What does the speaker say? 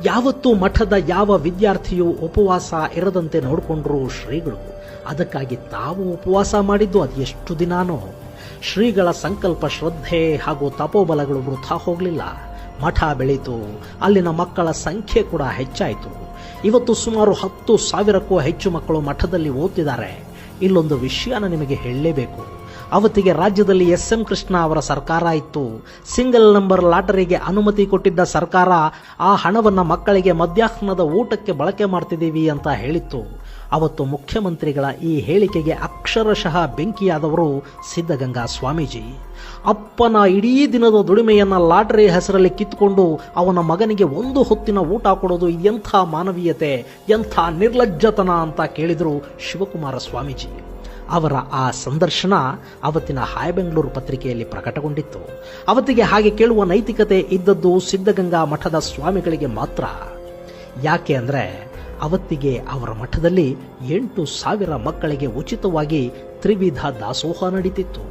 ಯಾವತ್ತೂ ಮಠದ ಯಾವ ವಿದ್ಯಾರ್ಥಿಯೂ ಉಪವಾಸ ಇರದಂತೆ ನೋಡಿಕೊಂಡ್ರು ಶ್ರೀಗಳು. ಅದಕ್ಕಾಗಿ ತಾವು ಉಪವಾಸ ಮಾಡಿದ್ದು ಅದು ಎಷ್ಟು ದಿನಾನೋ. ಶ್ರೀಗಳ ಸಂಕಲ್ಪ, ಶ್ರದ್ಧೆ ಹಾಗೂ ತಪೋಬಲಗಳು ವೃಥಾ ಹೋಗಲಿಲ್ಲ. ಮಠ ಬೆಳೀತು, ಅಲ್ಲಿನ ಮಕ್ಕಳ ಸಂಖ್ಯೆ ಕೂಡ ಹೆಚ್ಚಾಯಿತು. ಇವತ್ತು ಸುಮಾರು 10,000ಕ್ಕೂ ಹೆಚ್ಚು ಮಕ್ಕಳು ಮಠದಲ್ಲಿ ಓದ್ತಿದ್ದಾರೆ. ಇಲ್ಲೊಂದು ವಿಷಯನ ನಿಮಗೆ ಹೇಳಲೇಬೇಕು. ಅವತ್ತಿಗೆ ರಾಜ್ಯದಲ್ಲಿ ಎಸ್.ಎಂ. ಕೃಷ್ಣ ಅವರ ಸರ್ಕಾರ ಇತ್ತು. ಸಿಂಗಲ್ ನಂಬರ್ ಲಾಟರಿಗೆ ಅನುಮತಿ ಕೊಟ್ಟಿದ್ದ ಸರ್ಕಾರ ಆ ಹಣವನ್ನು ಮಕ್ಕಳಿಗೆ ಮಧ್ಯಾಹ್ನದ ಊಟಕ್ಕೆ ಬಳಕೆ ಮಾಡ್ತಿದ್ದೀವಿ ಅಂತ ಹೇಳಿತ್ತು. ಅವತ್ತು ಮುಖ್ಯಮಂತ್ರಿಗಳ ಈ ಹೇಳಿಕೆಗೆ ಅಕ್ಷರಶಃ ಬೆಂಕಿಯಾದವರು ಸಿದ್ಧಗಂಗಾ ಸ್ವಾಮೀಜಿ. ಅಪ್ಪನ ಇಡೀ ದಿನದ ದುಡಿಮೆಯನ್ನ ಲಾಟರಿ ಹೆಸರಲ್ಲಿ ಕಿತ್ತುಕೊಂಡು ಅವನ ಮಗನಿಗೆ ಒಂದು ಹೊತ್ತಿನ ಊಟ ಕೊಡೋದು ಎಂಥ ಮಾನವೀಯತೆ, ಎಂಥ ನಿರ್ಲಜ್ಜತನ ಅಂತ ಕೇಳಿದರು ಶಿವಕುಮಾರ ಸ್ವಾಮೀಜಿ. ಅವರ ಆ ಸಂದರ್ಶನ ಅವತ್ತಿನ ಹಾಯ್ ಬೆಂಗಳೂರು ಪತ್ರಿಕೆಯಲ್ಲಿ ಪ್ರಕಟಗೊಂಡಿತ್ತು. ಅವತ್ತಿಗೆ ಹಾಗೆ ಕೇಳುವ ನೈತಿಕತೆ ಇದ್ದದ್ದು ಸಿದ್ಧಗಂಗಾ ಮಠದ ಸ್ವಾಮಿಗಳಿಗೆ ಮಾತ್ರ. ಯಾಕೆ ಅಂದರೆ ಅವತ್ತಿಗೆ ಅವರ ಮಠದಲ್ಲಿ 8,000 ಮಕ್ಕಳಿಗೆ ಉಚಿತವಾಗಿ ತ್ರಿವಿಧ ದಾಸೋಹ ನಡೀತಿತ್ತು.